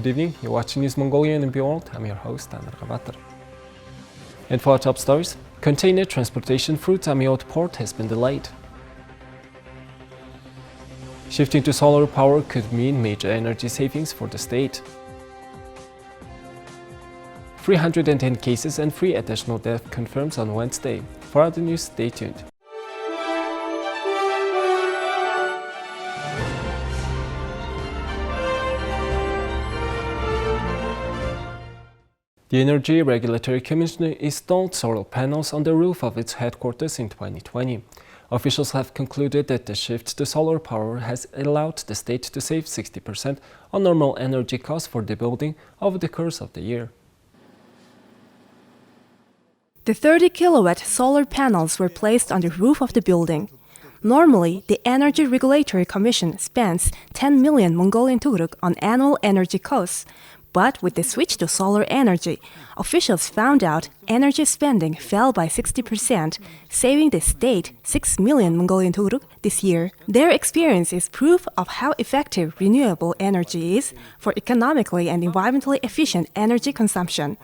Good evening, you're watching News Mongolia MNB World. I'm your host, Taner Gabatar. And for our top stories, container transportation through Zamiin-Uud port has been delayed. Shifting to solar power could mean major energy savings for the state. 310 cases and 3 additional deaths confirmed on Wednesday. For other news, stay tuned. The Energy Regulatory Commission installed solar panels on the roof of its headquarters in 2020. Officials have concluded that the shift to solar power has allowed the state to save 60% on normal energy costs for the building over the course of the year. The 30-kilowatt solar panels were placed on the roof of the building. Normally, the Energy Regulatory Commission spends 10 million Mongolian turuk on annual energy costs. But with the switch to solar energy, officials found out energy spending fell by 60%, saving the state 6 million Mongolian turuk this year. Their experience is proof of how effective renewable energy is for economically and environmentally efficient energy consumption.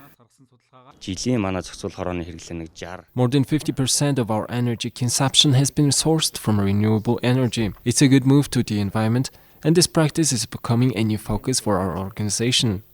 More than 50% of our energy consumption has been sourced from renewable energy. It's a good move to the environment, and this practice is becoming a new focus for our organization.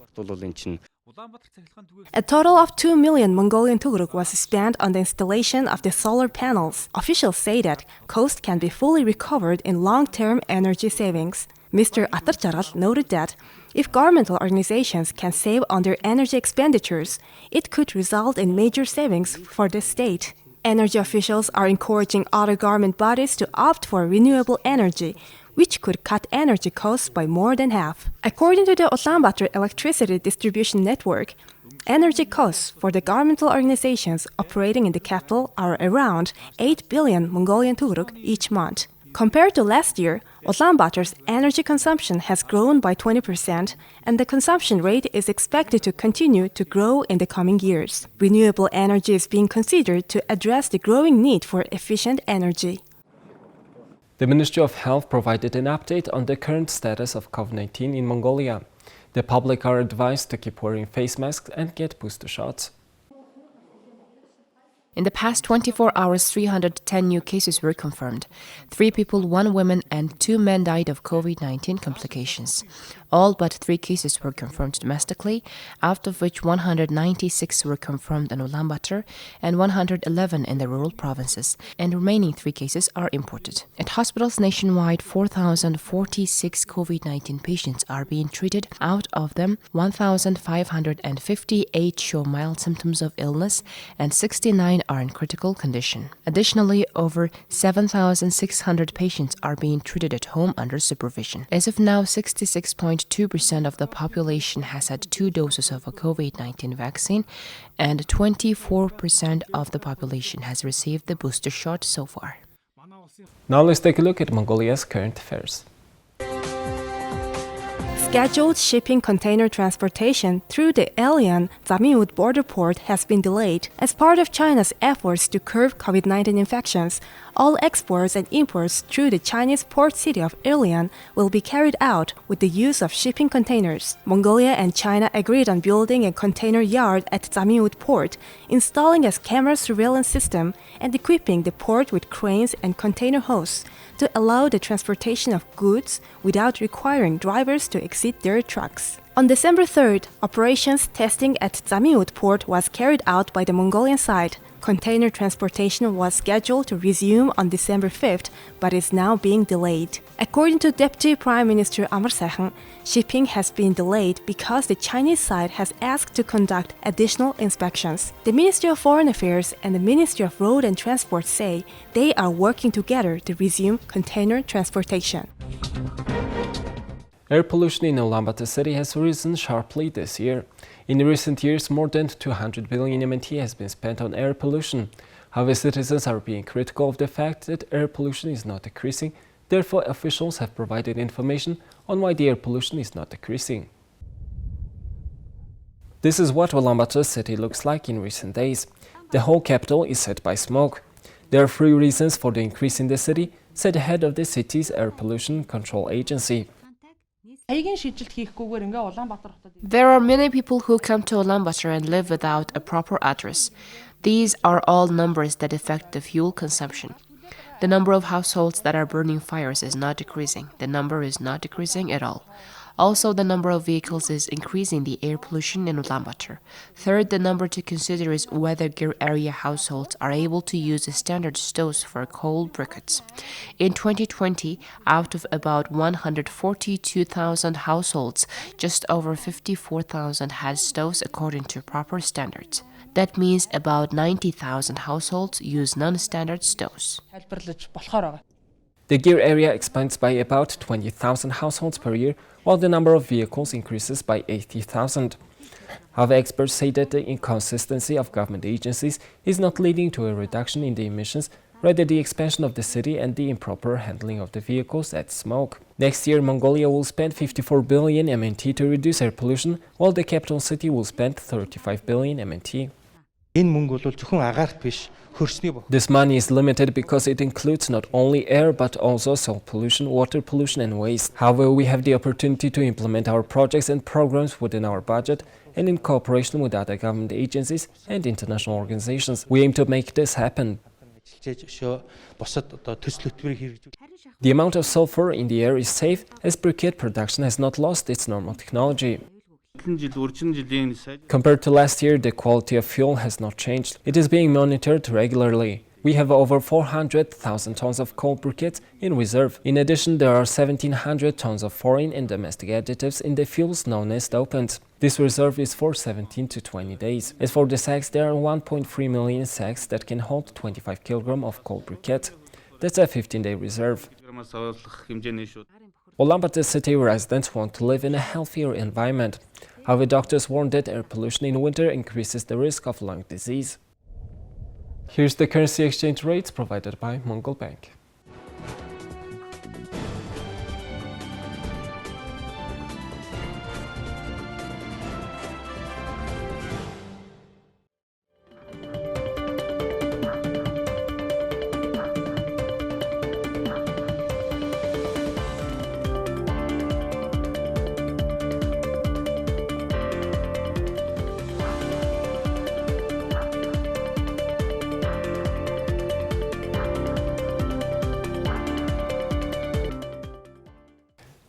A total of 2 million Mongolian turuk was spent on the installation of the solar panels. Officials say that cost can be fully recovered in long-term energy savings. Mr. Atarcharal noted that if governmental organizations can save on their energy expenditures, it could result in major savings for the state. Energy officials are encouraging other government bodies to opt for renewable energy, which could cut energy costs by more than half. According to the Ulaanbaatar Electricity Distribution Network, energy costs for the governmental organizations operating in the capital are around 8 billion Mongolian turuk each month. Compared to last year, Ulaanbaatar's energy consumption has grown by 20%, and the consumption rate is expected to continue to grow in the coming years. Renewable energy is being considered to address the growing need for efficient energy. The Ministry of Health provided an update on the current status of COVID-19 in Mongolia. The public are advised to keep wearing face masks and get booster shots. In the past 24 hours, 310 new cases were confirmed. 3 people, 1 woman, and 2 men died of COVID-19 complications. All but 3 cases were confirmed domestically, out of which 196 were confirmed in Ulaanbaatar and 111 in the rural provinces, and the remaining 3 cases are imported. At hospitals nationwide, 4,046 COVID-19 patients are being treated. Out of them, 1,558 show mild symptoms of illness and 69 are in critical condition. Additionally, over 7,600 patients are being treated at home under supervision. As of now, 66.2% of the population has had 2 doses of a COVID-19 vaccine, and 24% of the population has received the booster shot so far. Now let's take a look at Mongolia's current affairs. Scheduled shipping container transportation through the alien Zamiin-Uud border port has been delayed. As part of China's efforts to curb COVID-19 infections, all exports and imports through the Chinese port city of Ilian will be carried out with the use of shipping containers. Mongolia and China agreed on building a container yard at Zamiin-Uud port, installing a camera surveillance system, and equipping the port with cranes and container hosts to allow the transportation of goods without requiring drivers to exit their trucks. On December 3rd, operations testing at Zamiin-Uud port was carried out by the Mongolian side. Container transportation was scheduled to resume on December 5th, but is now being delayed. According to Deputy Prime Minister Amr Sahan, shipping has been delayed because the Chinese side has asked to conduct additional inspections. The Ministry of Foreign Affairs and the Ministry of Road and Transport say they are working together to resume container transportation. Air pollution in Ulaanbaatar city has risen sharply this year. In recent years, more than 200 billion MNT has been spent on air pollution. However, citizens are being critical of the fact that air pollution is not decreasing. Therefore, officials have provided information on why the air pollution is not decreasing. This is what Ulaanbaatar city looks like in recent days. The whole capital is set by smoke. There are 3 reasons for the increase in the city, said the head of the city's air pollution control agency. There are many people who come to Ulaanbaatar and live without a proper address. These are all numbers that affect the fuel consumption. The number of households that are burning fires is not decreasing. The number is not decreasing at all. Also, the number of vehicles is increasing the air pollution in Ulaanbaatar. Third, the number to consider is whether Gir area households are able to use the standard stoves for coal briquettes. In 2020, out of about 142,000 households, just over 54,000 had stoves according to proper standards. That means about 90,000 households use non-standard stoves. The Gir area expands by about 20,000 households per year, while the number of vehicles increases by 80,000. However, experts say that the inconsistency of government agencies is not leading to a reduction in the emissions, rather the expansion of the city and the improper handling of the vehicles that smoke. Next year, Mongolia will spend 54 billion MNT to reduce air pollution, while the capital city will spend 35 billion MNT. This money is limited because it includes not only air but also soil pollution, water pollution and waste. However, we have the opportunity to implement our projects and programs within our budget and in cooperation with other government agencies and international organizations. We aim to make this happen. The amount of sulfur in the air is safe as briquette production has not lost its normal technology. Compared to last year, the quality of fuel has not changed. It is being monitored regularly. We have over 400,000 tons of coal briquettes in reserve. In addition, there are 1,700 tons of foreign and domestic additives in the fuels known as dopants. This reserve is for 17 to 20 days. As for the sacks, there are 1.3 million sacks that can hold 25 kg of coal briquette. That's a 15-day reserve. Ulaanbaatar city residents want to live in a healthier environment. However, doctors warn that air pollution in winter increases the risk of lung disease. Here's the currency exchange rates provided by Mongol Bank.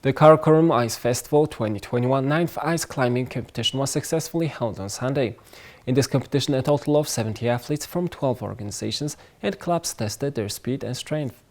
The Karakorum Ice Festival 2021 9th ice climbing competition was successfully held on Sunday. In this competition, a total of 70 athletes from 12 organizations and clubs tested their speed and strength.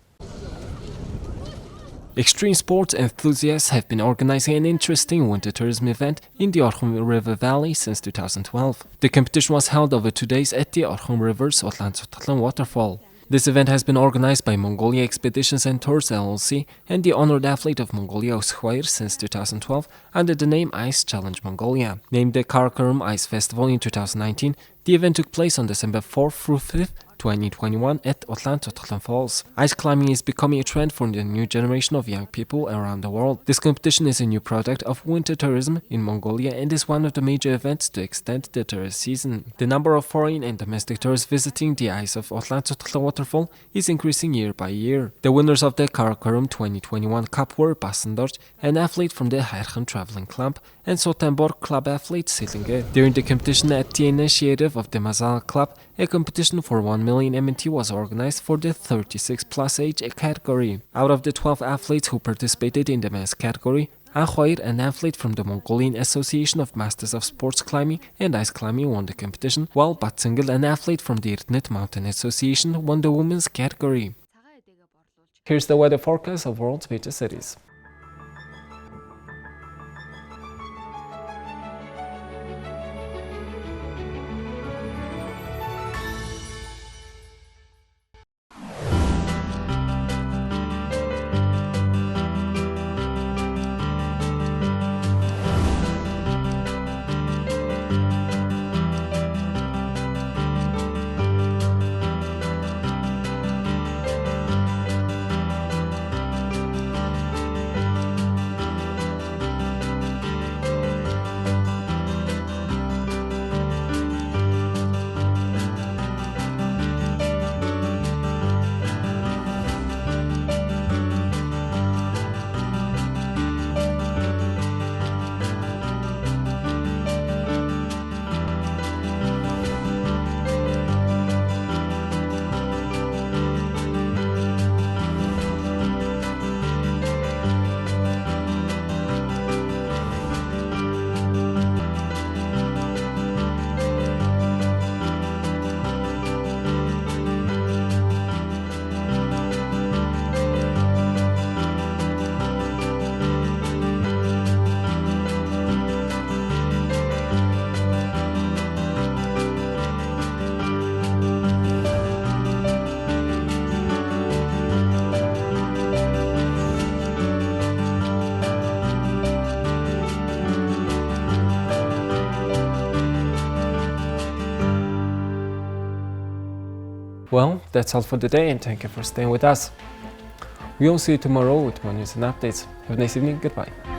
Extreme sports enthusiasts have been organizing an interesting winter tourism event in the Orkhon River Valley since 2012. The competition was held over 2 days at the Orkhon River's Otlan waterfall. This event has been organized by Mongolia Expeditions and Tours LLC and the honored athlete of Mongolia Oskhoir since 2012 under the name Ice Challenge Mongolia. Named the Karakorum Ice Festival in 2019, the event took place on December 4th through 5th, 2021 at Otlan Falls. Ice climbing is becoming a trend for the new generation of young people around the world. This competition is a new product of winter tourism in Mongolia and is one of the major events to extend the tourist season. The number of foreign and domestic tourists visiting the ice of Otlan waterfall is increasing year by year. The winners of the Karakorum 2021 Cup were Basendort, an athlete from the Hairchen Traveling Club, and Sotenborg Club athlete Silinge. During the competition at the initiative of the Mazal Club, a competition for 1 million MNT was organized for the 36 plus age category. Out of the 12 athletes who participated in the mass category, Akhoir, an athlete from the Mongolian Association of Masters of Sports Climbing and Ice Climbing, won the competition, while Batsingel, an athlete from the Irtnet Mountain Association, won the women's category. Here's the weather forecast of world's major cities. Well, that's all for today, and thank you for staying with us. We will see you tomorrow with more news and updates. Have a nice evening. Goodbye.